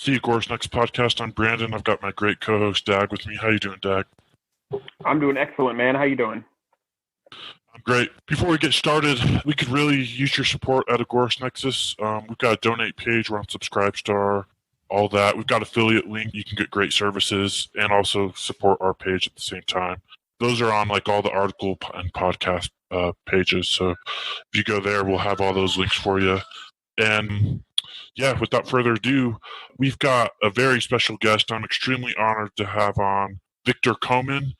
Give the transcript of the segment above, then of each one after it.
the Agorist Next podcast. I'm Brandon. I've got my great co-host Dag with me. How you doing, Dag? I'm doing excellent, man. How you doing? I'm great. Before we get started, we could really use your support at Agorist Nexus. We've got a donate page. We're on Subscribestar, all that. We've got affiliate link. You can get great services and also support our page at the same time. Those are on like all the article and podcast pages. So if you go there, we'll have all those links for you. And yeah, without further ado, we've got a very special guest I'm extremely honored to have on, Victor Koman.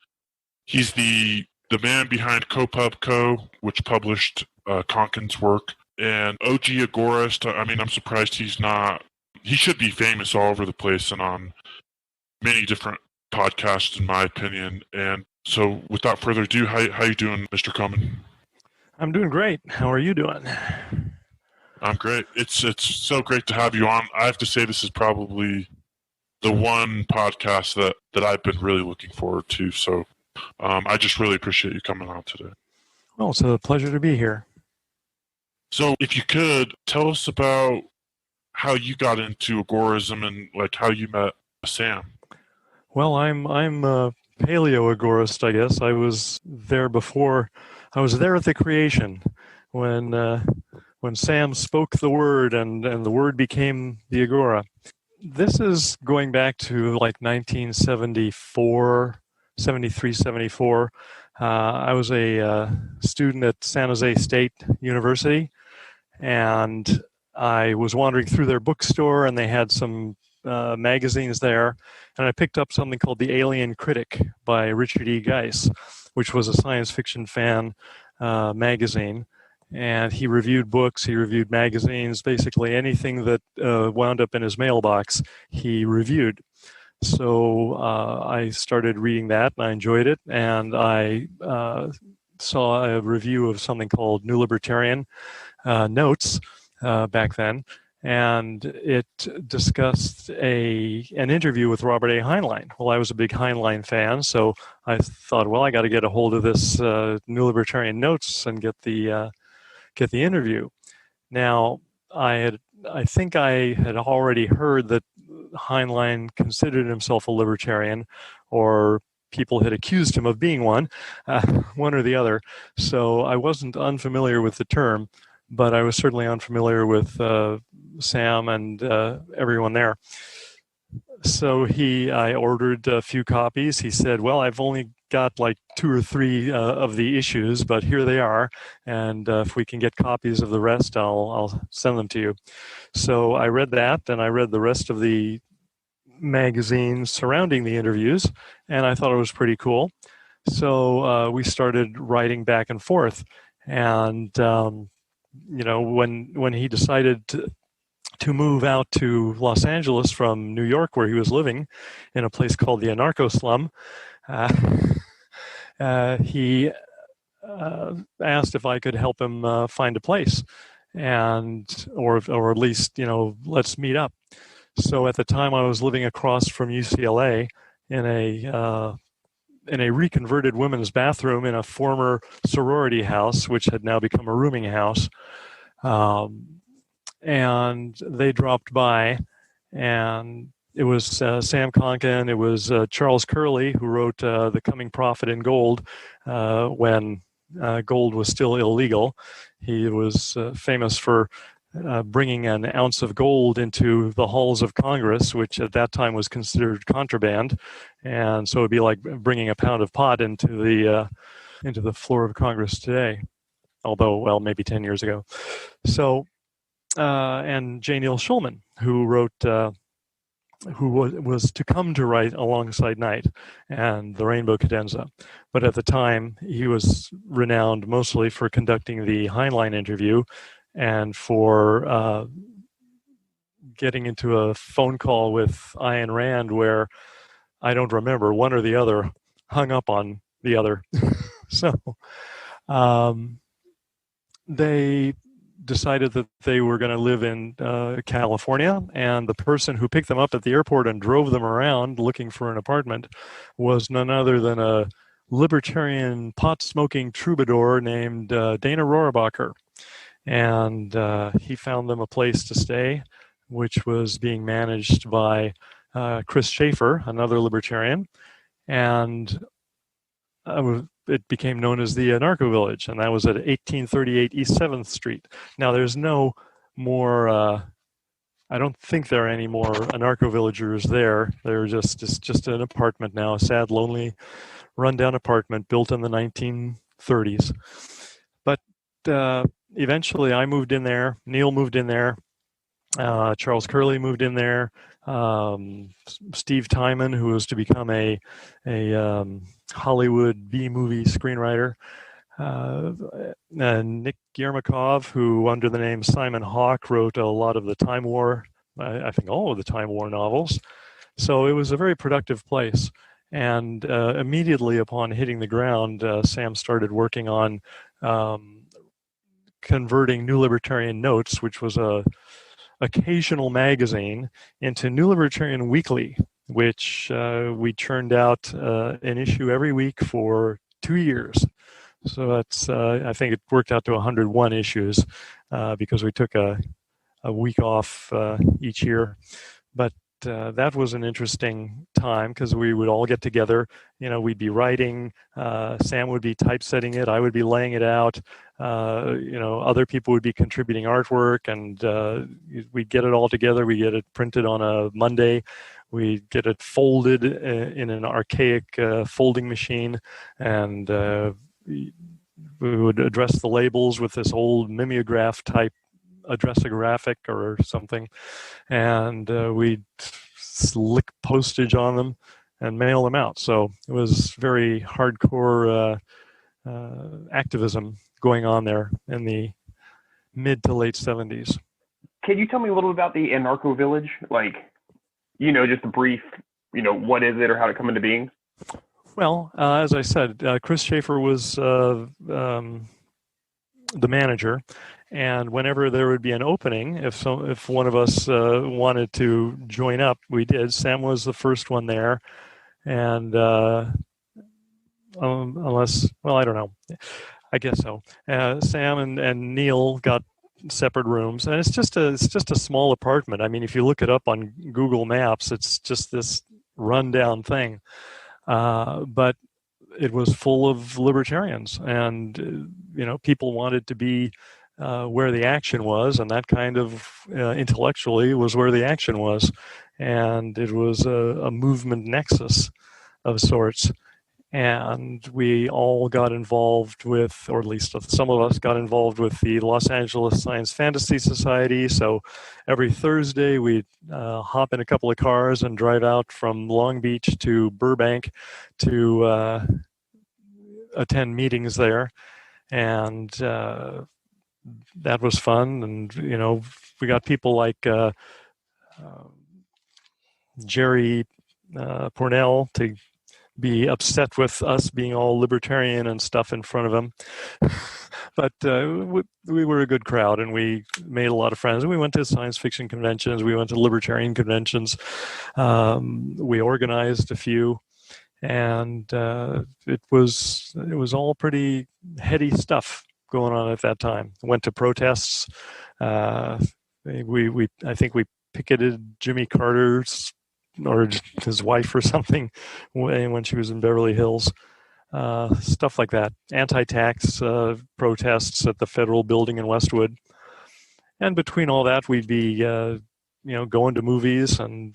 He's the man behind Kopubco, which published Konkin's work, and OG Agorist. I mean, I'm surprised he's not. He should be famous all over the place and on many different podcasts, in my opinion. And so, without further ado, how you doing, Mr. Koman? I'm doing great. How are you doing? I'm great. It's so great to have you on. I have to say this is probably the one podcast that I've been really looking forward to. So I just really appreciate you coming on today. Well, it's a pleasure to be here. So if you could, tell us about how you got into Agorism and like how you met Sam. Well, I'm a paleo-agorist, I guess. I was there before. I was there at the creation when Sam spoke the word and the word became the Agora. This is going back to like 1974, 73, 74. I was a student at San Jose State University, and I was wandering through their bookstore, and they had some magazines there, and I picked up something called The Alien Critic by Richard E. Geis, which was a science fiction fan magazine. And he reviewed books, he reviewed magazines, basically anything that wound up in his mailbox, he reviewed. So I started reading that, and I enjoyed it. And I saw a review of something called New Libertarian Notes back then, and it discussed an interview with Robert A. Heinlein. Well, I was a big Heinlein fan, so I thought, well, I got to get a hold of this New Libertarian Notes and get the interview. Now, I think I had already heard that Heinlein considered himself a libertarian, or people had accused him of being one or the other. So I wasn't unfamiliar with the term, but I was certainly unfamiliar with Sam and everyone there. So I ordered a few copies. He said, well, I've only got like 2 or 3 of the issues, but here they are, and if we can get copies of the rest, I'll send them to you. So I read that, and I read the rest of the magazines surrounding the interviews, and I thought it was pretty cool. So we started writing back and forth, and when he decided to move out to Los Angeles from New York, where he was living in a place called the Anarcho Slum, he asked if I could help him find a place, or at least, let's meet up. So at the time, I was living across from UCLA in a reconverted women's bathroom in a former sorority house, which had now become a rooming house. And they dropped by, and it was Sam Konkin, it was Charles Curley, who wrote The Coming Profit in Gold when gold was still illegal. He was famous for bringing an ounce of gold into the halls of Congress, which at that time was considered contraband. And so it'd be like bringing a pound of pot into the floor of Congress today, although, well, maybe 10 years ago. So, and J. Neil Schulman, who wrote... who was to come to write alongside Knight and The Rainbow Cadenza. But at the time, he was renowned mostly for conducting the Heinlein interview and for getting into a phone call with Ayn Rand where, I don't remember, one or the other hung up on the other. So they decided that they were going to live in California, and the person who picked them up at the airport and drove them around looking for an apartment was none other than a libertarian pot-smoking troubadour named Dana Rohrabacher. And he found them a place to stay which was being managed by Chris Schaefer, another libertarian, and it became known as the AnarchoVillage, and that was at 1838 East 7th Street. Now, there's no more, I don't think there are any more AnarchoVillagers there. They're just an apartment now, a sad, lonely, rundown apartment built in the 1930s. But eventually I moved in there, Neil moved in there, Charles Curley moved in there, Steve Timon, who was to become a Hollywood B-movie screenwriter, and Nick Yermakov, who under the name Simon Hawke wrote a lot of the Time War, I think all of the Time War novels. So it was a very productive place. And immediately upon hitting the ground, Sam started working on converting New Libertarian Notes, which was a occasional magazine, into New Libertarian Weekly, which we churned out an issue every week for 2 years. So that's I think it worked out to 101 issues because we took a week off each year. But that was an interesting time because we would all get together. We'd be writing. Sam would be typesetting it. I would be laying it out. Other people would be contributing artwork, and we'd get it all together. We get it printed on a Monday. We get it folded in an archaic folding machine, and we would address the labels with this old mimeograph type addressographic or something, and we'd slick postage on them and mail them out. So it was very hardcore activism going on there in the mid to late 70s. Can you tell me a little about the Anarcho Village? Just a brief, what is it or how it come into being? Well, as I said, Chris Schaefer was the manager, and whenever there would be an opening, if one of us wanted to join up, we did. Sam was the first one there, and unless, well, I don't know, I guess so. Sam and Neil got separate rooms, and it's just a small apartment. I mean, if you look it up on Google Maps, it's just this rundown thing. But it was full of libertarians, and people wanted to be where the action was, and that kind of intellectually was where the action was, and it was a movement nexus of sorts. And we all got involved with, or at least some of us got involved with, the Los Angeles Science Fantasy Society. So every Thursday we'd hop in a couple of cars and drive out from Long Beach to Burbank to attend meetings there. And that was fun. And, we got people like Jerry Pornell to be upset with us being all libertarian and stuff in front of him. But we were a good crowd, and we made a lot of friends. We went to science fiction conventions. We went to libertarian conventions. We organized a few, and it was all pretty heady stuff going on at that time. Went to protests. I think we picketed Jimmy Carter's or his wife or something when she was in Beverly Hills. Stuff like that. Anti-tax protests at the federal building in Westwood. And between all that, we'd be going to movies. And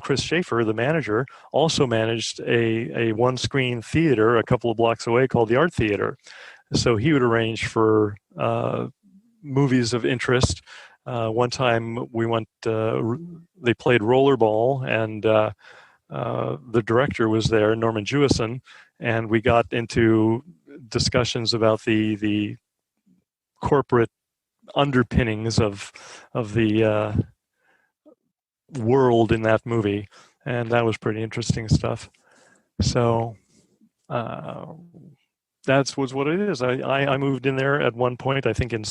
Chris Schaefer, the manager, also managed a one-screen theater a couple of blocks away called the Art Theater. So he would arrange for movies of interest. One time we went, they played rollerball, and the director was there, Norman Jewison, and we got into discussions about the corporate underpinnings of the world in that movie, and that was pretty interesting stuff. So that was what it is. I moved in there at one point, I think in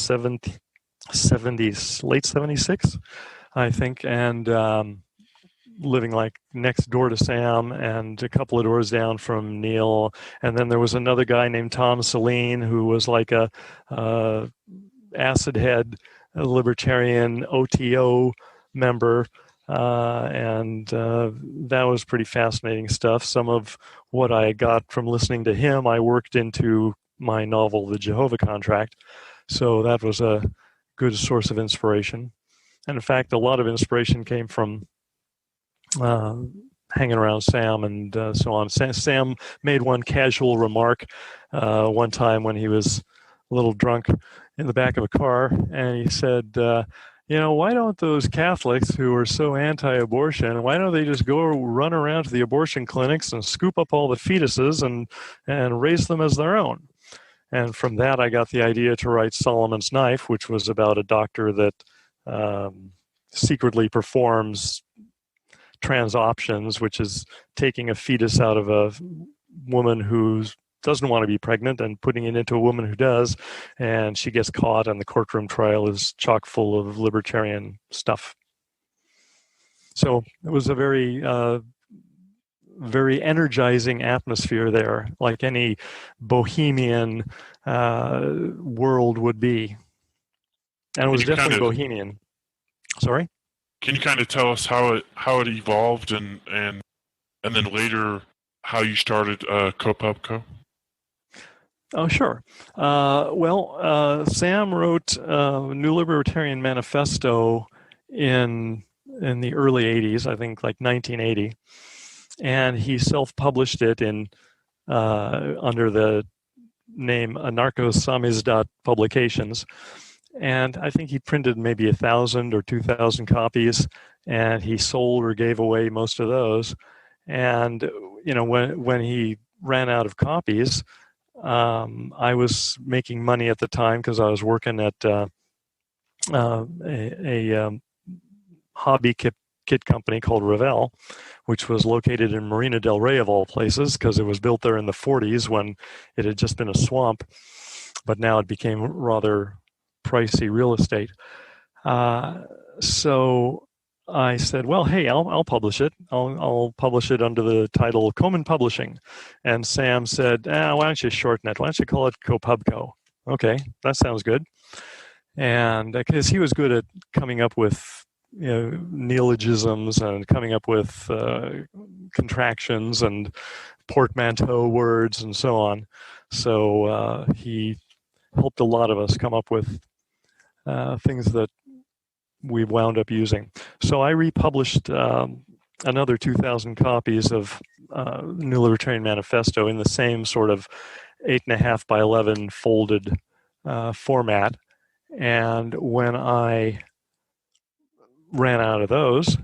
late 76, I think, and living like next door to Sam and a couple of doors down from Neil. And then there was another guy named Tom Saline who was like a acid head libertarian OTO member, and that was pretty fascinating stuff. Some of what I got from listening to him, I worked into my novel, The Jehovah Contract. So that was a good source of inspiration. And in fact, a lot of inspiration came from hanging around Sam and so on. Sam made one casual remark one time when he was a little drunk in the back of a car, and he said, why don't those Catholics who are so anti-abortion, why don't they just go run around to the abortion clinics and scoop up all the fetuses and raise them as their own? And from that, I got the idea to write Solomon's Knife, which was about a doctor that secretly performs trans options, which is taking a fetus out of a woman who doesn't want to be pregnant and putting it into a woman who does, and she gets caught, and the courtroom trial is chock full of libertarian stuff. So it was a very very energizing atmosphere there, like any bohemian world would be. And it was definitely bohemian. Sorry? Can you kind of tell us how it evolved and then later how you started Kopubco? Oh, sure. Sam wrote New Libertarian Manifesto in the early 80s, I think like 1980. And he self-published it in under the name Anarchosamizdat Publications. And I think he printed maybe 1,000 or 2,000 copies, and he sold or gave away most of those. And when he ran out of copies, I was making money at the time because I was working at a hobby kit company called Revell, which was located in Marina del Rey of all places, because it was built there in the 40s when it had just been a swamp, but now it became rather pricey real estate. So I said, well, hey, I'll publish it. I'll publish it under the title Koman Publishing. And Sam said, why don't you shorten it? Why don't you call it Kopubco? Okay, that sounds good. And because he was good at coming up with neologisms and coming up with contractions and portmanteau words and so on. So he helped a lot of us come up with things that we wound up using. So I republished another 2,000 copies of New Libertarian Manifesto in the same sort of 8.5 by 11 folded format. And when I ran out of those,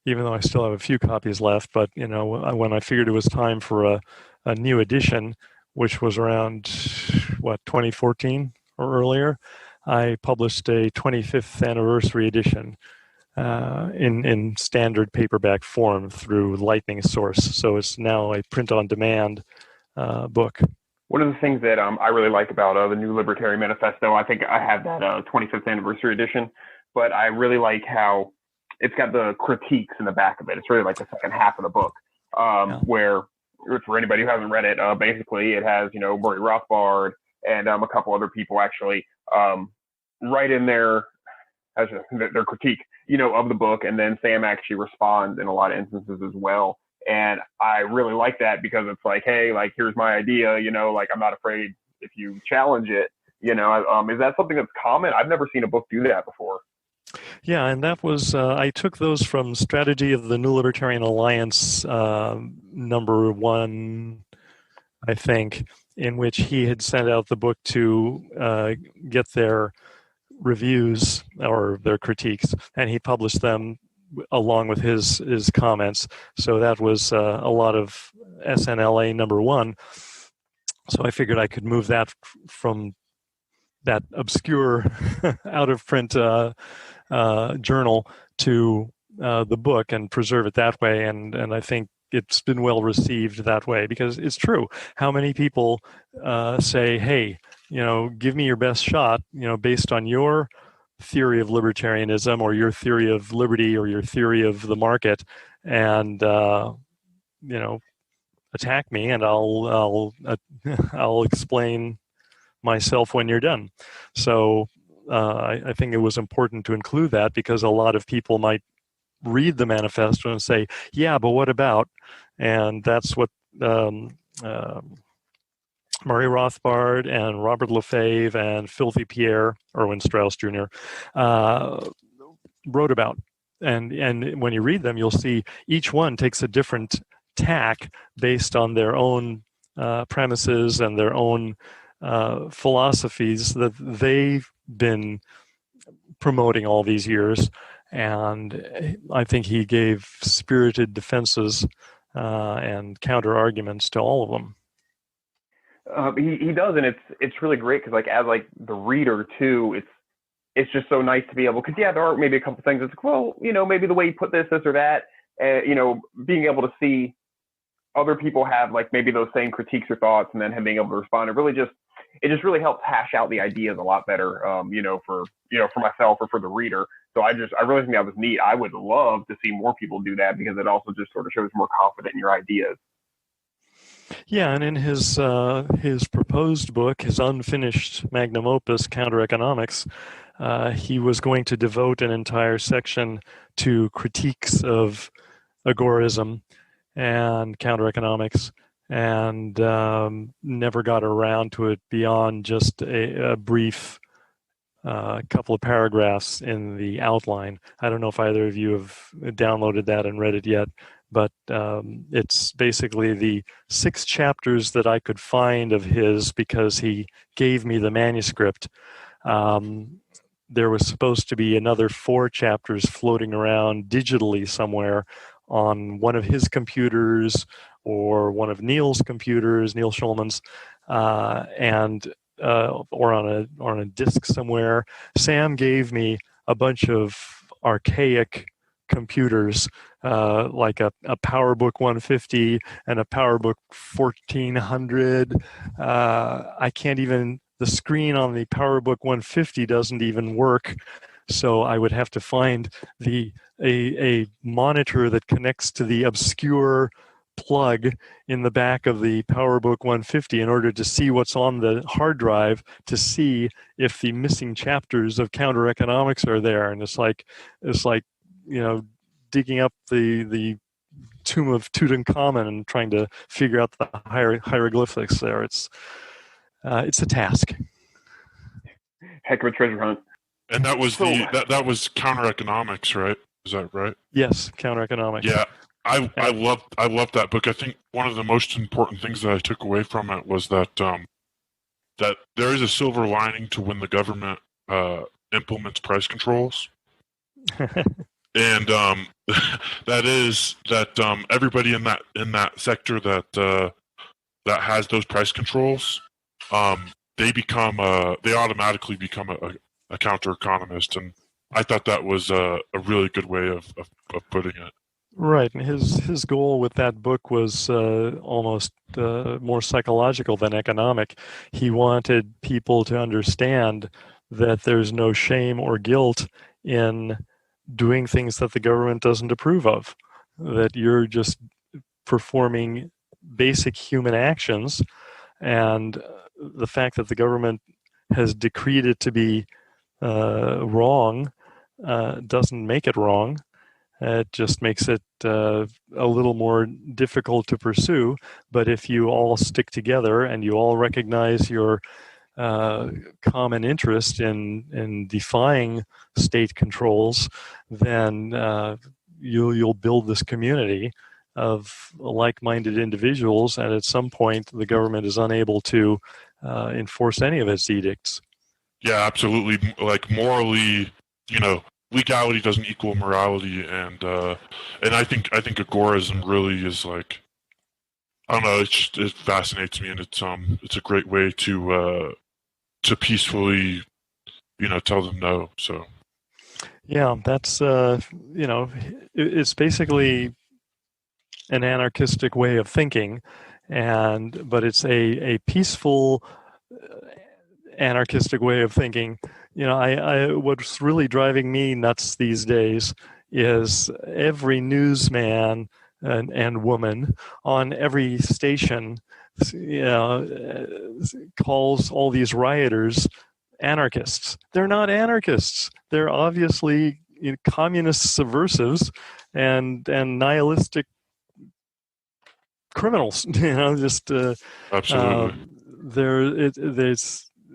even though I still have a few copies left, but when I figured it was time for a new edition, which was around 2014 or earlier, I published a 25th anniversary edition in standard paperback form through Lightning Source. So it's now a print-on-demand book. One of the things that I really like about the New Libertarian Manifesto, I think I have that 25th anniversary edition, but I really like how it's got the critiques in the back of it. It's really like the second half of the book, where, for anybody who hasn't read it, basically it has, Murray Rothbard and a couple other people actually write in there as their critique, of the book. And then Sam actually responds in a lot of instances as well. And I really like that because it's like, hey, like, here's my idea, like, I'm not afraid if you challenge it, is that something that's common? I've never seen a book do that before. Yeah, and that was, I took those from Strategy of the New Libertarian Alliance, number 1, I think, in which he had sent out the book to get their reviews or their critiques, and he published them along with his comments. So that was a lot of SNLA number 1. So I figured I could move that from that obscure out of print journal to the book and preserve it that way. And I think it's been well received that way, because it's true. How many people say, hey, give me your best shot, based on your theory of libertarianism or your theory of liberty or your theory of the market, and attack me, and I'll explain myself when you're done. So I think it was important to include that because a lot of people might read the manifesto and say, yeah, but what about? And that's what Murray Rothbard and Robert Lefebvre and Filthy Pierre, Erwin Strauss Jr., wrote about. And when you read them, you'll see each one takes a different tack based on their own premises and their own philosophies that they've been promoting all these years. And I think he gave spirited defenses and counter arguments to all of them. He does, and it's really great because like as like the reader too, it's just so nice to be able, because yeah, there are maybe a couple things that's like, well, maybe the way you put this or that, being able to see other people have like maybe those same critiques or thoughts, and then him being able to respond, it just really helps hash out the ideas a lot better, for myself or for the reader. So I really think that was neat. I would love to see more people do that because it also just sort of shows more confident in your ideas. Yeah, and in his proposed book, his unfinished magnum opus, Counter Economics, he was going to devote an entire section to critiques of agorism and counter economics, and never got around to it beyond just a brief couple of paragraphs in the outline. I don't know if either of you have downloaded that and read it yet, but it's basically the 6 chapters that I could find of his because he gave me the manuscript. There was supposed to be another 4 chapters floating around digitally somewhere on one of his computers or one of Neil's computers, Neil Schulman's, or on a disk somewhere. Sam gave me a bunch of archaic computers, like a PowerBook 150 and a PowerBook 1400. I can't even, the screen on the PowerBook 150 doesn't even work. So I would have to find a monitor that connects to the obscure plug in the back of the PowerBook 150 in order to see what's on the hard drive, to see if the missing chapters of Counter Economics are there. And it's like digging up the tomb of Tutankhamun and trying to figure out the hieroglyphics there. It's a task. Heck of a treasure hunt. And that was that was Counter Economics, right? Is that right? Yes, Counter Economics. Yeah, I loved that book. I think one of the most important things that I took away from it was that that there is a silver lining to when the government implements price controls, and that is that everybody in that sector that has those price controls, they automatically become a counter economist, and I thought that was a really good way of putting it. Right, and his goal with that book was almost more psychological than economic. He wanted people to understand that there's no shame or guilt in doing things that the government doesn't approve of, that you're just performing basic human actions, and the fact that the government has decreed it to be wrong doesn't make it wrong. It just makes it a little more difficult to pursue. But if you all stick together and you all recognize your common interest in defying state controls, then you'll build this community of like-minded individuals, and at some point the government is unable to enforce any of its edicts. Yeah, absolutely. Like morally, legality doesn't equal morality, and I think agorism really is like, I don't know, it fascinates me, and it's a great way to peacefully, tell them no. So yeah, that's it's basically an anarchistic way of thinking, but it's a peaceful anarchistic way of thinking. What's really driving me nuts these days is every newsman and woman on every station, calls all these rioters anarchists. They're not anarchists. They're obviously communist subversives and nihilistic criminals. Just Absolutely.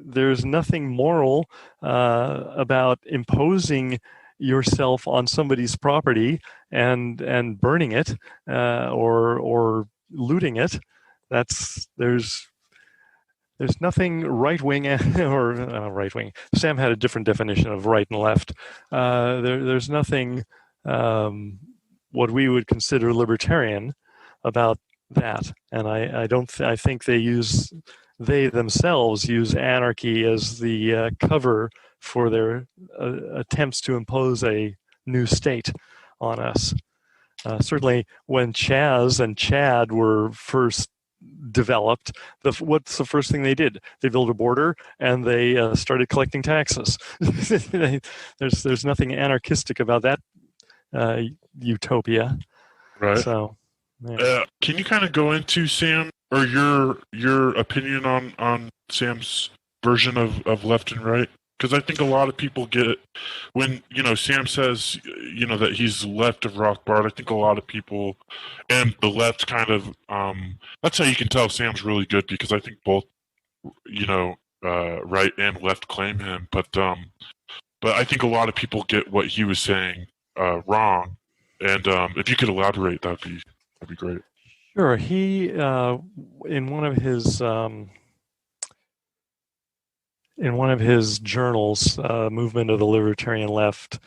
There's nothing moral about imposing yourself on somebody's property and burning it or looting it. There's nothing right-wing or right-wing. Sam had a different definition of right and left. There's nothing what we would consider libertarian about that, and I think they themselves use anarchy as the cover for their attempts to impose a new state on us. Certainly, when Chaz and Chad were first developed, what's the first thing they did? They built a border and they started collecting taxes. There's nothing anarchistic about that utopia. Right. So, yeah. Can you kind of go into Sam or your opinion on Sam's version of left and right? Because I think a lot of people get when Sam says that he's left of Rothbard. I think a lot of people and the left kind of that's how you can tell Sam's really good, because I think both right and left claim him, but I think a lot of people get what he was saying wrong, and if you could elaborate, that'd be great. Sure. He in one of his journals, Movement of the Libertarian Left,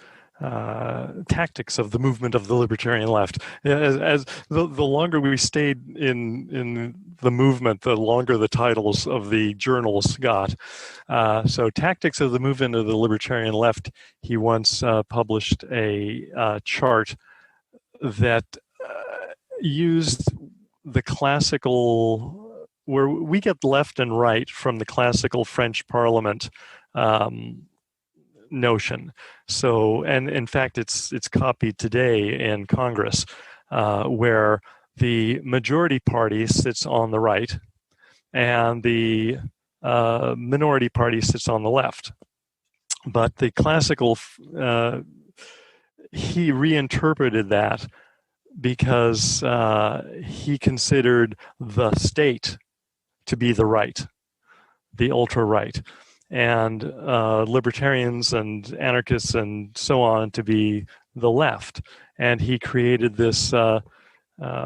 Tactics of the Movement of the Libertarian Left. As the longer we stayed in the movement, the longer the titles of the journals got. So Tactics of the Movement of the Libertarian Left, he once published a chart that used the classical, where we get left and right from the classical French Parliament notion. So, and in fact, it's copied today in Congress, where the majority party sits on the right, and the minority party sits on the left. But the classical, he reinterpreted that because he considered the state to be the right, the ultra-right, and libertarians and anarchists and so on to be the left. And he created this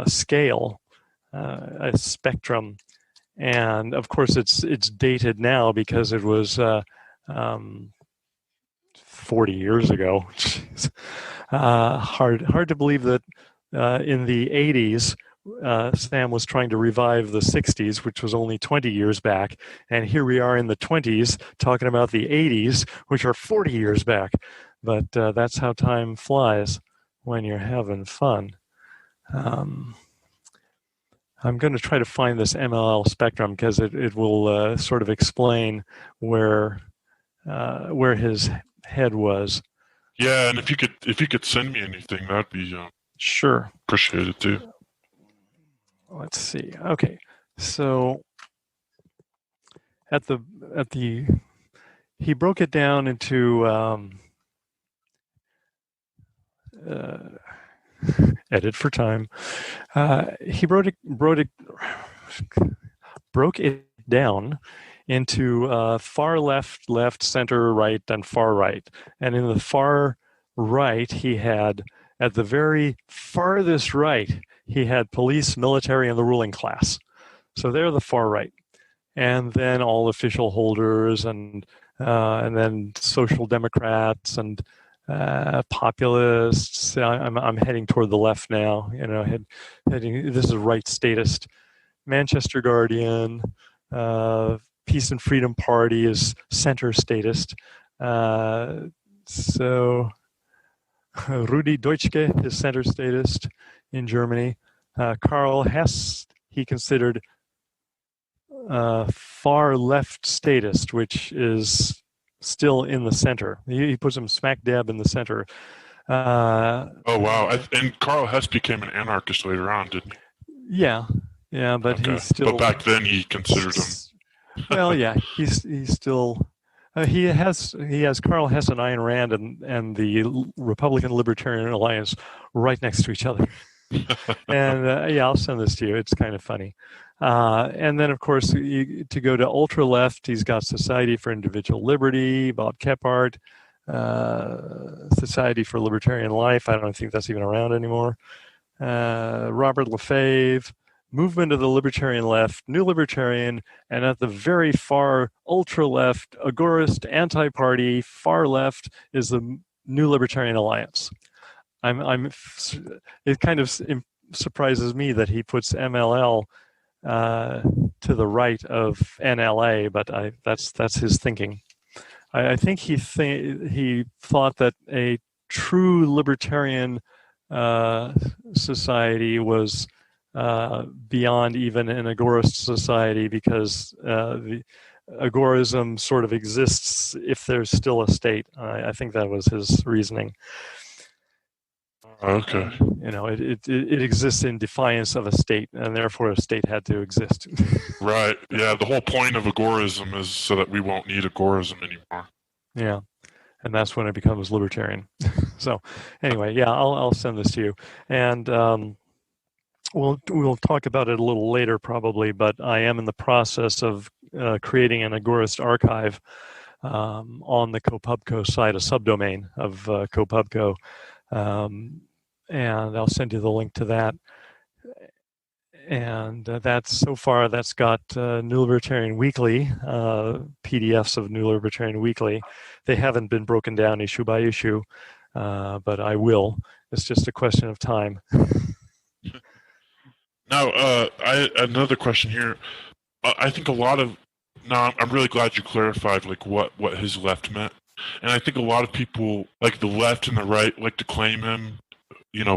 scale, a spectrum. And of course, it's dated now because it was 40 years ago. Hard to believe that in the 80s, Sam was trying to revive the 60s, which was only 20 years back. And here we are in the 20s talking about the 80s, which are 40 years back. But that's how time flies when you're having fun. I'm going to try to find this MLL spectrum because it will sort of explain where his head was. Yeah, and if you could send me anything, that'd be sure. Appreciated too. Let's see. Okay, so he broke it down into edit for time. He broke it down into far left, center right, and far right. And in the far right, he had, at the very farthest right, he had police, military, and the ruling class. So they're the far right. And then all official holders and then social democrats and populists. I'm heading toward the left now. Heading. This is right statist. Manchester Guardian, Peace and Freedom Party is center statist. So Rudi Dutschke is center statist in Germany. Karl Hess, he considered far left statist, which is still in the center. He puts him smack dab in the center. Oh, wow. And Karl Hess became an anarchist later on, didn't he? Yeah, but okay. He's still... But back then he considered him... Well, yeah, he's still... He has Carl Hess and Ayn Rand and the Republican Libertarian Alliance right next to each other. And I'll send this to you. It's kind of funny. And then, of course, to go to ultra left, he's got Society for Individual Liberty, Bob Kephart, Society for Libertarian Life. I don't think that's even around anymore. Robert Lefebvre, Movement of the Libertarian Left, New Libertarian, and at the very far ultra left, Agorist, anti-party, far left is the New Libertarian Alliance. It kind of surprises me that he puts MLL to the right of NLA, but that's his thinking. I think he thought that a true libertarian society was beyond even an agorist society, because the agorism sort of exists if there's still a state. I think that was his reasoning. Okay. It exists in defiance of a state, and therefore a state had to exist. Right. Yeah. The whole point of agorism is so that we won't need agorism anymore. Yeah. And that's when it becomes libertarian. So, anyway, yeah, I'll send this to you, and we'll talk about it a little later probably. But I am in the process of creating an Agorist archive on the Kopubco site, a subdomain of Kopubco. And I'll send you the link to that. And that's got New Libertarian Weekly, PDFs of New Libertarian Weekly. They haven't been broken down issue by issue, but I will. It's just a question of time. Now, another question here. I think I'm really glad you clarified what his left meant. And I think a lot of people, like the left and the right, like to claim him,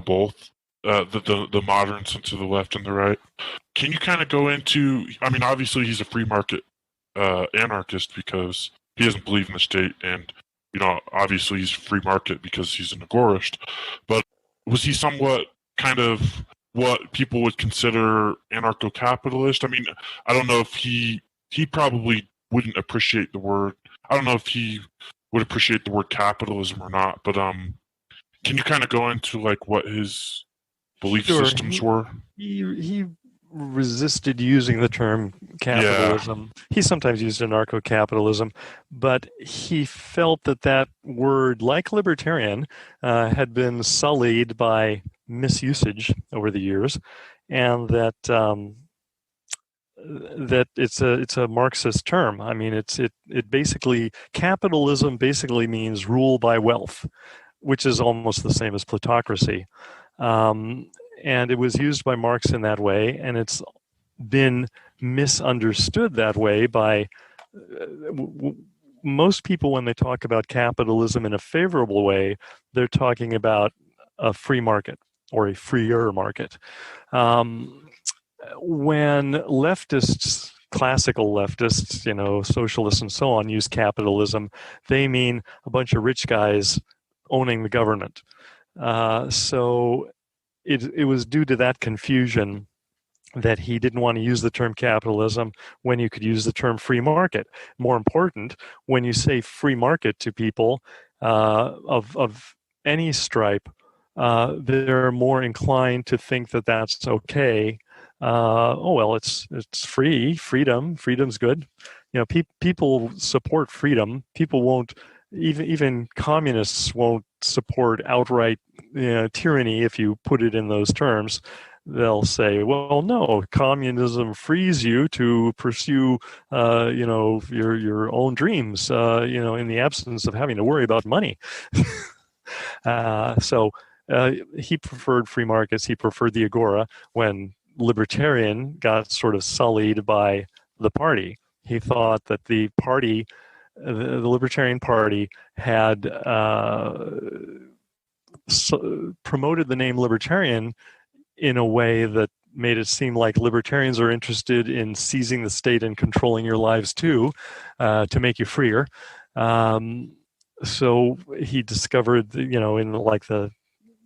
both, the modern sense of the left and the right. Can you kind of go into, obviously he's a free market anarchist because he doesn't believe in the state, and, obviously he's free market because he's an agorist. But was he somewhat kind of what people would consider anarcho-capitalist? I don't know if he probably wouldn't appreciate the word. I don't know if he would appreciate the word capitalism or not, but can you kind of go into what his belief systems were? He resisted using the term capitalism. Yeah. He sometimes used anarcho-capitalism, but he felt that word, like libertarian, had been sullied by misusage over the years, and that it's a Marxist term. It basically, capitalism basically means rule by wealth, which is almost the same as plutocracy. And it was used by Marx in that way, and it's been misunderstood that way by most people. When they talk about capitalism in a favorable way, they're talking about a free market or a freer market. When leftists, classical leftists, socialists and so on, use capitalism, they mean a bunch of rich guys owning the government. So it was due to that confusion that he didn't want to use the term capitalism when you could use the term free market. More important, when you say free market to people of any stripe, they're more inclined to think that that's okay. It's free, freedom's good. People support freedom. People won't, even communists won't support outright tyranny if you put it in those terms. They'll say, well, no, communism frees you to pursue, your own dreams, in the absence of having to worry about money. So he preferred free markets. He preferred the agora. When libertarian got sort of sullied by the party, he thought that the party, the Libertarian Party, had promoted the name libertarian in a way that made it seem like libertarians are interested in seizing the state and controlling your lives too, to make you freer. So he discovered, in the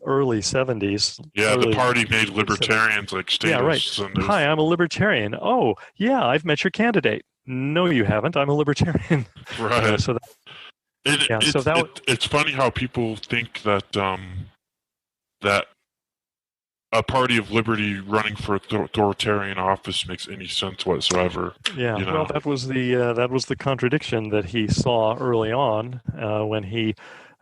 early 70s. The party made libertarians like statists. Yeah, right. Hi, I'm a libertarian. Oh, yeah, I've met your candidate. No, you haven't. I'm a libertarian. Right. So It's funny how people think that that a party of liberty running for authoritarian office makes any sense whatsoever. Yeah, well, that was the contradiction that he saw early on when he,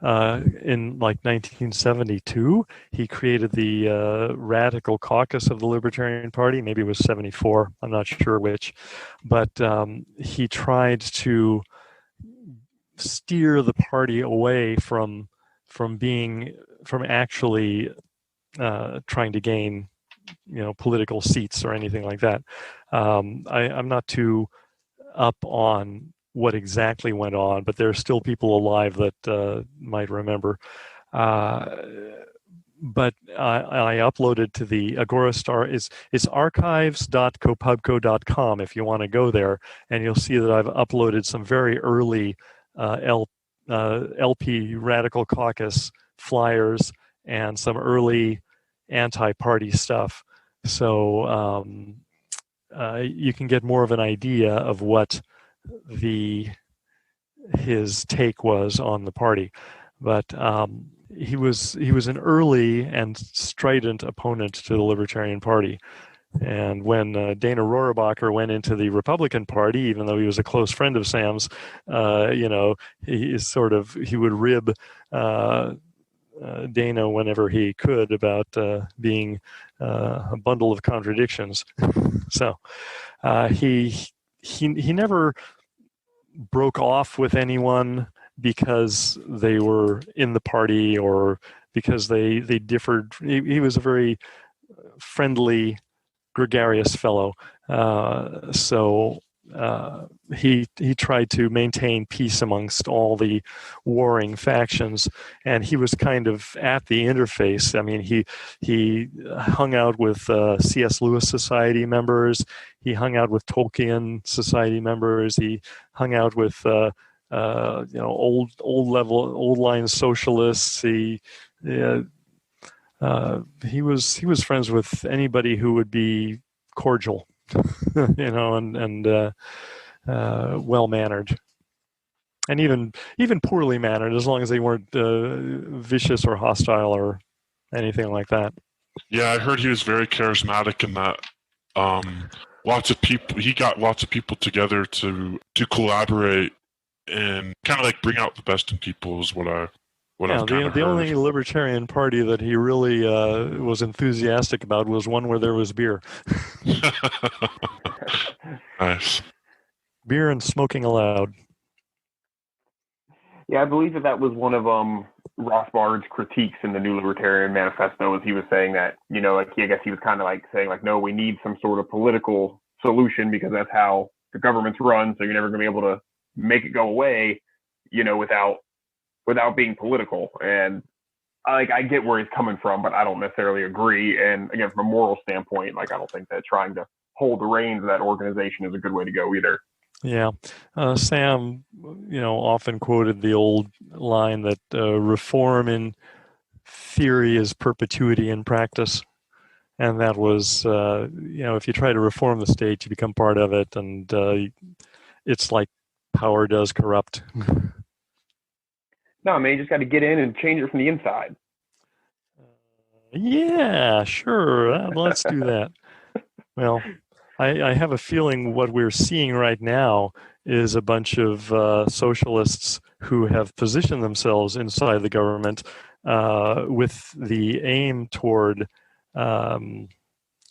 in like 1972, he created the Radical Caucus of the Libertarian Party. Maybe it was 74. I'm not sure which, but he tried to steer the party away from actually trying to gain political seats or anything like that. I'm not too up on what exactly went on, but there are still people alive that might remember. But I uploaded to the Agorist. It's archives.kopubco.com if you want to go there, and you'll see that I've uploaded some very early LP Radical Caucus flyers and some early anti-party stuff. So you can get more of an idea of what his take was on the party. But he was an early and strident opponent to the Libertarian Party. And when Dana Rohrabacher went into the Republican Party, even though he was a close friend of Sam's, he would rib Dana whenever he could about being a bundle of contradictions. So he never broke off with anyone because they were in the party or because they differed. He was a very friendly, gregarious fellow. So he tried to maintain peace amongst all the warring factions, and he was kind of at the interface. I mean, he hung out with C.S. Lewis Society members. He hung out with Tolkien Society members. He hung out with old line socialists. He was friends with anybody who would be cordial, and well mannered, and even poorly mannered, as long as they weren't vicious or hostile or anything like that. Yeah, I heard he was very charismatic in that. He got lots of people together to collaborate and kind of like bring out the best in people is what I've kind of the only Libertarian Party that he really was enthusiastic about was one where there was beer. Nice. Beer and smoking allowed. Yeah, I believe that was one of Rothbard's critiques in the New Libertarian Manifesto, as he was saying that, I guess he was kind of like saying, like, no, we need some sort of political solution because that's how the government's run, so you're never going to be able to make it go away, without being political. And I get where he's coming from, but I don't necessarily agree. And again, from a moral standpoint, I don't think that trying to hold the reins of that organization is a good way to go either. Yeah. Sam, often quoted the old line that reform in theory is perpetuity in practice. And that was, if you try to reform the state, you become part of it. And it's like power does corrupt. No, man, you just got to get in and change it from the inside. Yeah, sure. Let's do that. Well, I have a feeling what we're seeing right now is a bunch of socialists who have positioned themselves inside the government with the aim toward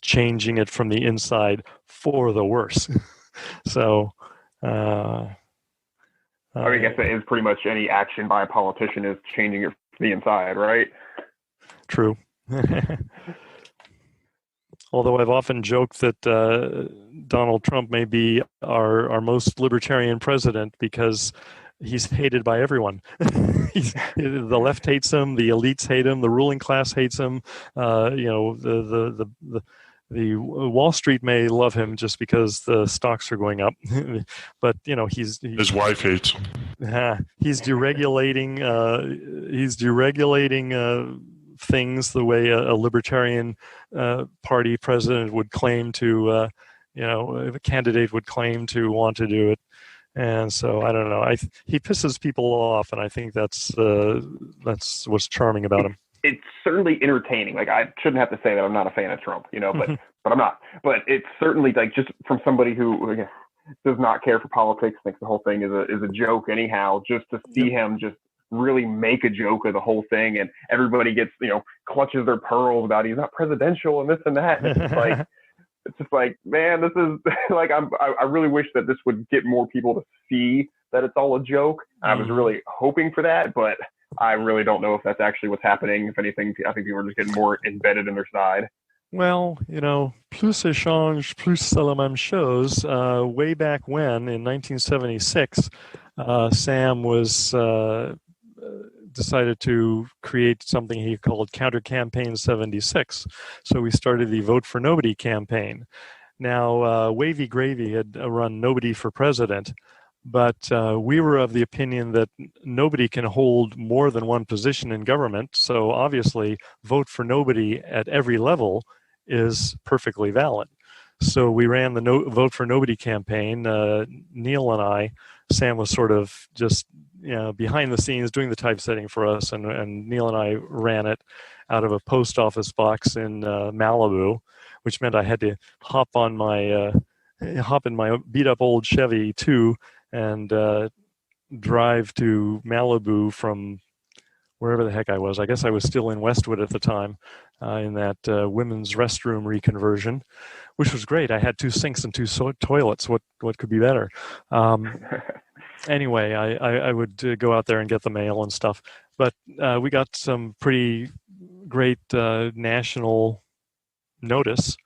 changing it from the inside for the worse. So... I guess that is pretty much any action by a politician is changing it from the inside, right? True. Although I've often joked that Donald Trump may be our most libertarian president because he's hated by everyone. The left hates him, the elites hate him, the ruling class hates him. The Wall Street may love him just because the stocks are going up, but his wife hates him. He's deregulating. He's deregulating things the way a libertarian party president would claim to. A candidate would claim to want to do it. And so I don't know. He pisses people off, and I think that's what's charming about him. It's certainly entertaining. Like, I shouldn't have to say that I'm not a fan of Trump, but I'm not. But it's certainly, like, just from somebody who does not care for politics, thinks the whole thing is a joke anyhow, just to see him just really make a joke of the whole thing, and everybody gets, clutches their pearls about he's not presidential and this and that. And it's just like, man, this is like, I really wish that this would get more people to see that it's all a joke. I was really hoping for that, but I really don't know if that's actually what's happening. If anything, I think people are just getting more embedded in their side. Well, plus échange, plus c'est la même chose. Way back when, in 1976, Sam was decided to create something he called Counter Campaign 76. So we started the Vote for Nobody campaign. Now, Wavy Gravy had run Nobody for President, but we were of the opinion that nobody can hold more than one position in government. So obviously, Vote for Nobody at every level is perfectly valid. So we ran the Vote for Nobody campaign. Neil and I, Sam was sort of just behind the scenes doing the typesetting for us, and Neil and I ran it out of a post office box in Malibu, which meant I had to hop in my beat up old Chevy 2 and drive to Malibu from wherever the heck I was. I guess I was still in Westwood at the time, in that women's restroom reconversion, which was great. I had 2 sinks and 2 toilets. What could be better? Anyway, I would go out there and get the mail and stuff. But we got some pretty great national notice,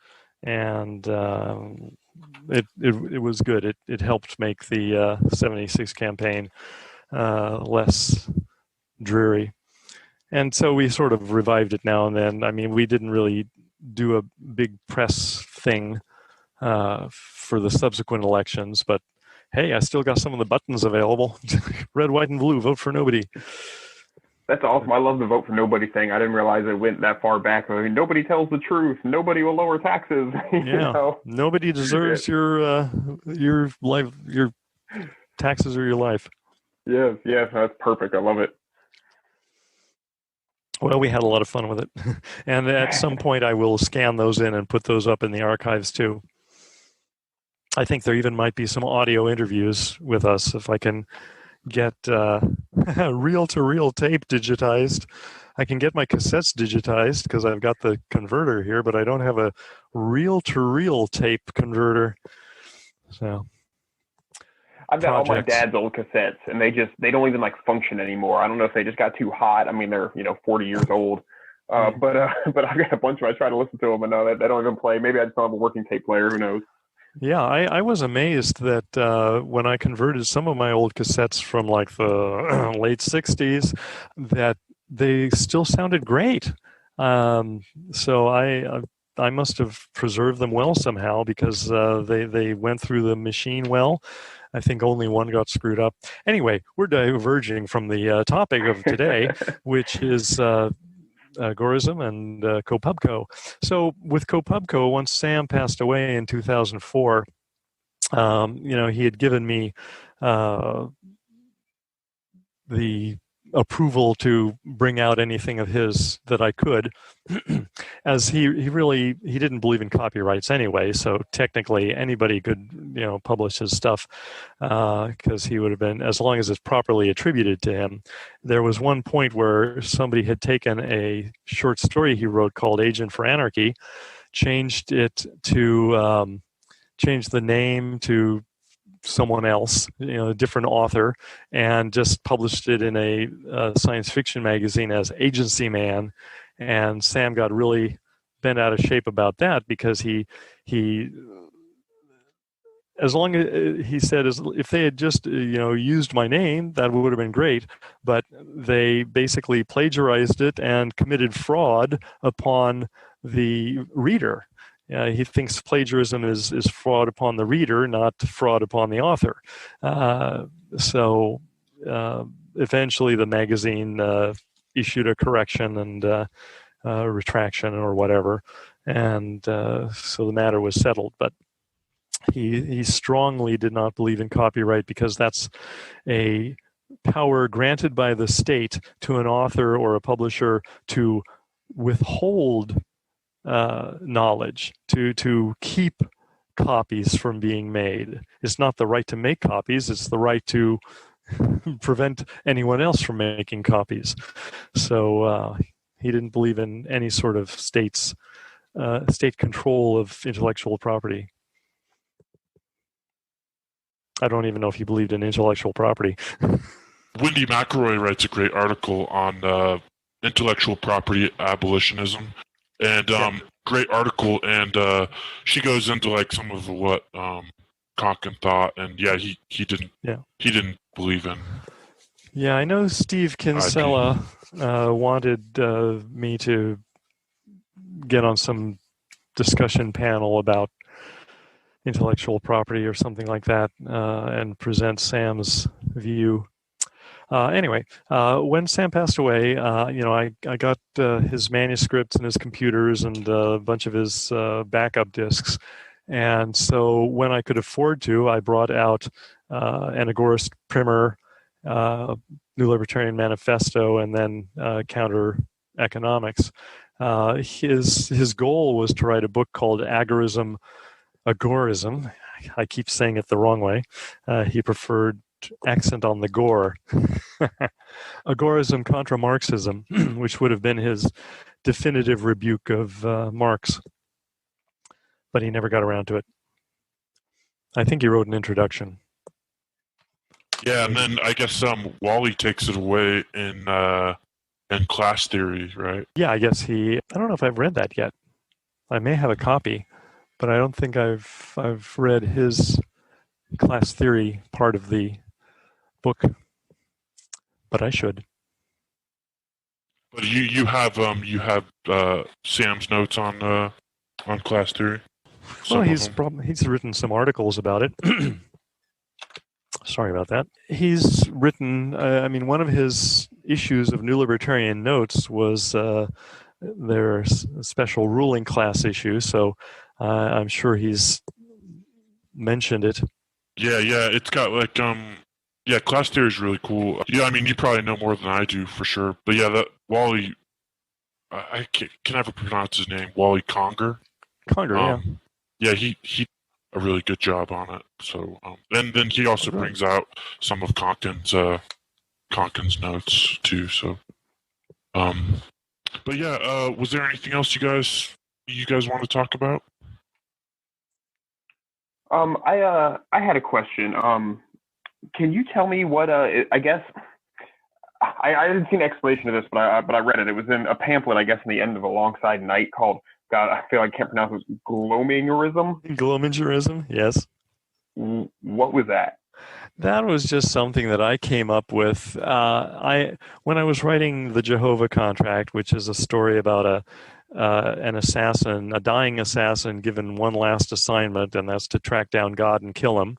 and it was good. It helped make the 76 campaign less dreary. And so we sort of revived it now and then. I mean, we didn't really do a big press thing for the subsequent elections, but hey, I still got some of the buttons available. Red, white, and blue, vote for nobody. That's awesome. I love the Vote for Nobody thing. I didn't realize it went that far back. I mean, nobody tells the truth. Nobody will lower taxes. Yeah. Nobody deserves your life, your taxes or your life. Yes, that's perfect. I love it. Well, we had a lot of fun with it. And at some point, I will scan those in and put those up in the archives, too. I think there even might be some audio interviews with us if I can get reel-to-reel tape digitized. I can get my cassettes digitized because I've got the converter here, but I don't have a reel-to-reel tape converter. So I've got all my dad's old cassettes, and they don't even function anymore. I don't know if they just got too hot. I mean, they're 40 years old. But I've got a bunch of them. I try to listen to them, and no, they don't even play. Maybe I just don't have a working tape player. Who knows? Yeah, I was amazed that when I converted some of my old cassettes from the late 60s, that they still sounded great. So I must have preserved them well somehow because they went through the machine well. I think only one got screwed up. Anyway, we're diverging from the topic of today, which is Agorism and Kopubco. So with Kopubco, once Sam passed away in 2004, he had given me the approval to bring out anything of his that I could, as he didn't believe in copyrights anyway, so technically anybody could publish his stuff because he would have been, as long as it's properly attributed to him. There was one point where somebody had taken a short story he wrote called Agent for Anarchy, changed it to change the name to someone else, a different author, and just published it in a science fiction magazine as Agency Man. And Sam got really bent out of shape about that because he as long as he said, if they had just used my name, that would have been great, but they basically plagiarized it and committed fraud upon the reader. He thinks plagiarism is fraud upon the reader, not fraud upon the author. So eventually the magazine issued a correction and retraction or whatever, and so the matter was settled. But he strongly did not believe in copyright because that's a power granted by the state to an author or a publisher to withhold knowledge, to keep copies from being made. It's not the right to make copies, it's the right to prevent anyone else from making copies. So he didn't believe in any sort of state control of intellectual property. I don't even know if he believed in intellectual property. Wendy McElroy writes a great article on intellectual property abolitionism, and great article, and she goes into like some of what Konkin thought, and he didn't believe in. Yeah, I know Steve Kinsella wanted me to get on some discussion panel about intellectual property or something like that, and present Sam's view. Anyway, when Sam passed away, I got his manuscripts and his computers and a bunch of his backup discs. And so when I could afford to, I brought out an Agorist primer, New Libertarian Manifesto, and then Counter Economics. His goal was to write a book called Agorism. I keep saying it the wrong way. He preferred accent on the gore. Agorism contra Marxism, which would have been his definitive rebuke of Marx. But he never got around to it. I think he wrote an introduction. Yeah, and then I guess Wally takes it away in Class Theory, right? Yeah, I guess I don't know if I've read that yet. I may have a copy, but I don't think I've read his Class Theory part of the book. But I should. But you have Sam's notes on Class Theory. Well, he's written some articles about it. Sorry about that. He's written. One of his issues of New Libertarian Notes was their special ruling class issue. So I'm sure he's mentioned it. Yeah, it's got like Class Theory is really cool. Yeah, I mean, you probably know more than I do for sure. But yeah, that Wally, I can never pronounce his name. Wally Conger. Yeah. Yeah, he a really good job on it. So, and then he also brings out some of Konkin's notes too. So, but yeah, was there anything else you guys want to talk about? I had a question. Can you tell me what I guess I didn't see an explanation of this, but I read it. It was in a pamphlet, I guess, in the end of Alongside Night called, God, I feel like I can't pronounce it, Glomingerism? Glomingerism, yes. What was that? That was just something that I came up with. When I was writing The Jehovah Contract, which is a story about an assassin, a dying assassin given one last assignment, and that's to track down God and kill him.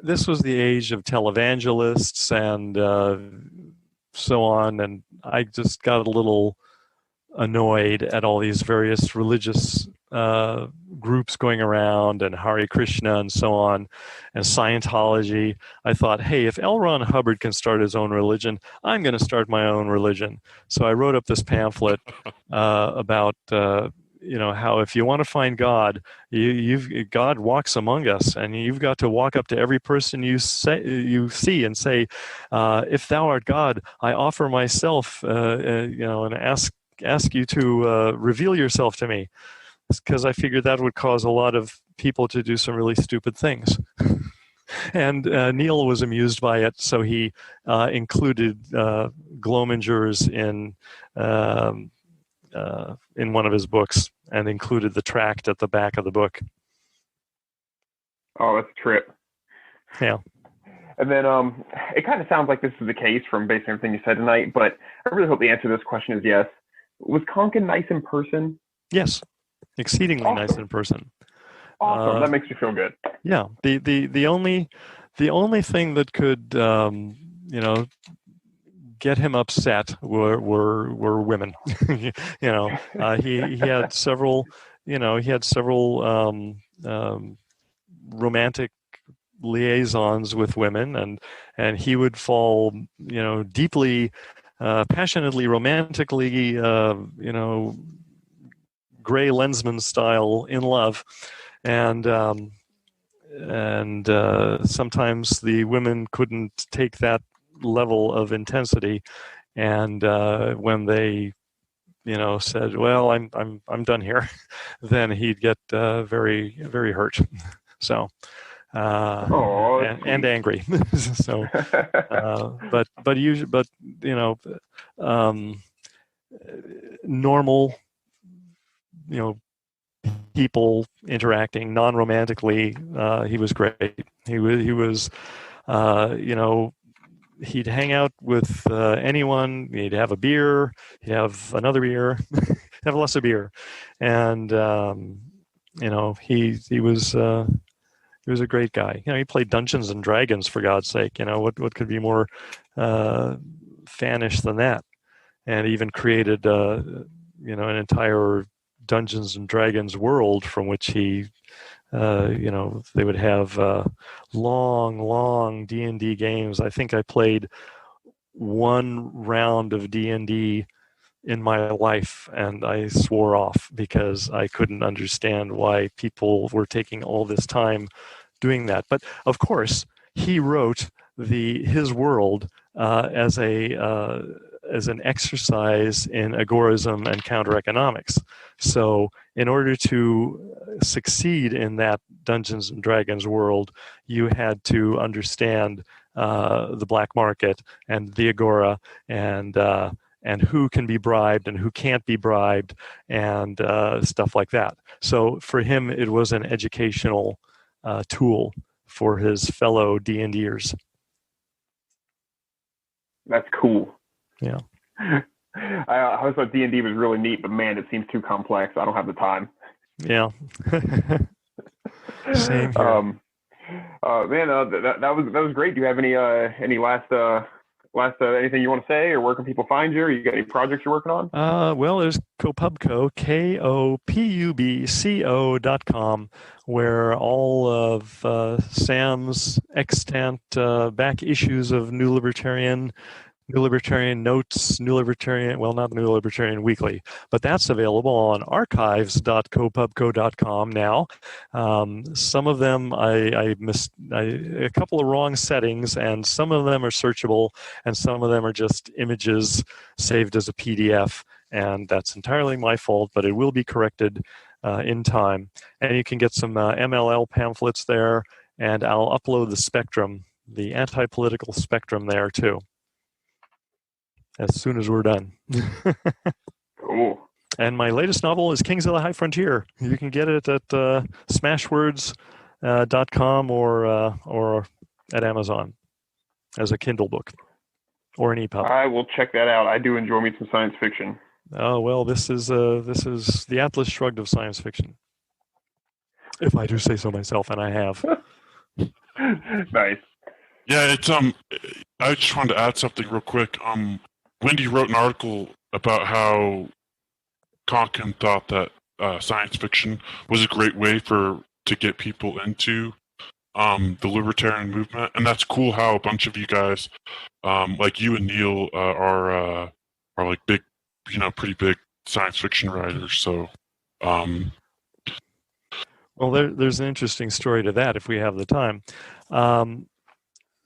This was the age of televangelists and so on, and I just got a little annoyed at all these various religious groups going around, and Hare Krishna and so on, and Scientology. I thought, hey, if L. Ron Hubbard can start his own religion, I'm going to start my own religion. So I wrote up this pamphlet about how if you want to find God, God walks among us, and you've got to walk up to every person you see and say, if thou art God, I offer myself, and ask you to reveal yourself to me, because I figured that would cause a lot of people to do some really stupid things. And Neil was amused by it, so he included Glomingers in one of his books, and included the tract at the back of the book. Oh, that's a trip. Yeah. And then it kind of sounds like this is the case from based on everything you said tonight, but I really hope the answer to this question is yes. Was Konkin nice in person? Yes, exceedingly nice in person. Awesome. That makes me feel good. Yeah. The only thing that could get him upset were women. He had several romantic liaisons with women, and he would fall, deeply, passionately, romantically, Gray Lensman style in love, and sometimes the women couldn't take that level of intensity, and when they said, "Well, I'm done here," then he'd get very, very hurt. So, and angry. So, normal, people interacting non-romantically, he was great. He was, he'd hang out with anyone. He'd have a beer. He'd have another beer. Have less of beer, and he was a great guy. He played Dungeons and Dragons, for God's sake. What could be more fanish than that? And even created an entire Dungeons and Dragons world from which he they would have long D&D games. I think I played one round of D&D in my life, and I swore off because I couldn't understand why people were taking all this time doing that. But of course, he wrote his world as an exercise in agorism and counter-economics. So in order to succeed in that Dungeons and Dragons world, you had to understand the black market and the agora, and who can be bribed and who can't be bribed, and stuff like that. So for him, it was an educational tool for his fellow D&Ders. That's cool. Yeah. I always thought D&D was really neat, but man, it seems too complex. I don't have the time. Yeah. Same here. Man, that was great. Do you have any last anything you want to say, or where can people find you? Or you got any projects you're working on? Well, there's Kopubco, Kopubco.com, where all of Sam's extant back issues of New Libertarian Notes, New Libertarian, well, not the New Libertarian Weekly, but that's available on archives.kopubco.com now. Some of them I missed a couple of wrong settings, and some of them are searchable, and some of them are just images saved as a PDF, and that's entirely my fault, but it will be corrected in time. And you can get some MLL pamphlets there, and I'll upload the spectrum, the anti-political spectrum there too, as soon as we're done. Cool. And my latest novel is Kings of the High Frontier. You can get it at smashwords.com or at Amazon as a Kindle book or an EPUB. I will check that out. I do enjoy me some science fiction. Oh, well, this is the Atlas Shrugged of science fiction, if I do say so myself, and I have. Nice. Yeah, it's I just wanted to add something real quick. Wendy wrote an article about how Konkin thought that science fiction was a great way to get people into the libertarian movement, and that's cool. How a bunch of you guys, like you and Neil, are like big, pretty big science fiction writers. So, well, there's an interesting story to that if we have the time.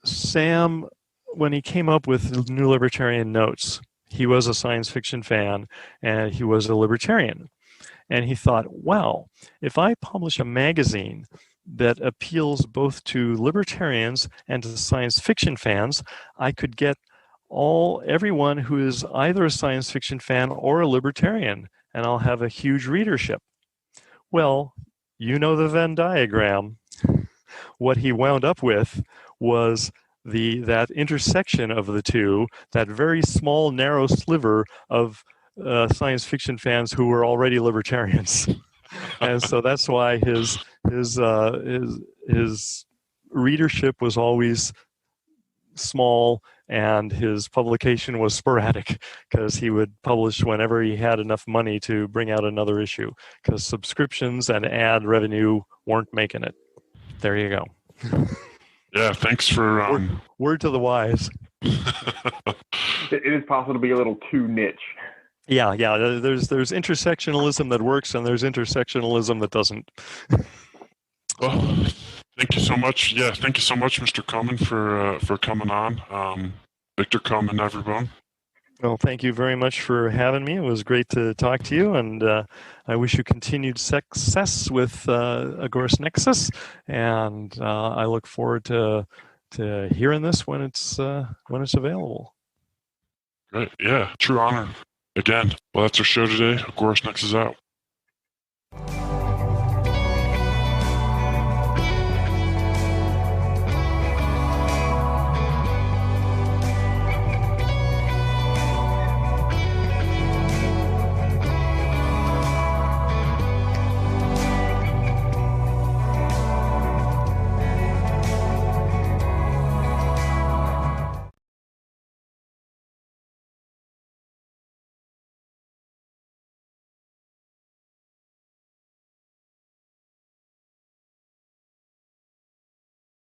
Sam, when he came up with New Libertarian Notes, he was a science fiction fan and he was a libertarian. And he thought, wow, if I publish a magazine that appeals both to libertarians and to science fiction fans, I could get everyone who is either a science fiction fan or a libertarian, and I'll have a huge readership. Well, the Venn diagram. What he wound up with was that intersection of the two, that very small, narrow sliver of science fiction fans who were already libertarians. And so that's why his readership was always small, and his publication was sporadic because he would publish whenever he had enough money to bring out another issue, because subscriptions and ad revenue weren't making it. There you go. Yeah, thanks for... Word to the wise. It is possible to be a little too niche. Yeah. There's intersectionalism that works, and there's intersectionalism that doesn't. Well, thank you so much. Yeah, thank you so much, Mr. Koman, for coming on. Victor Koman, everyone. Well, thank you very much for having me. It was great to talk to you, and I wish you continued success with Agorist Nexus, and I look forward to hearing this when it's available. Great. Yeah, true honor. Again, well, that's our show today. Agorist Nexus out.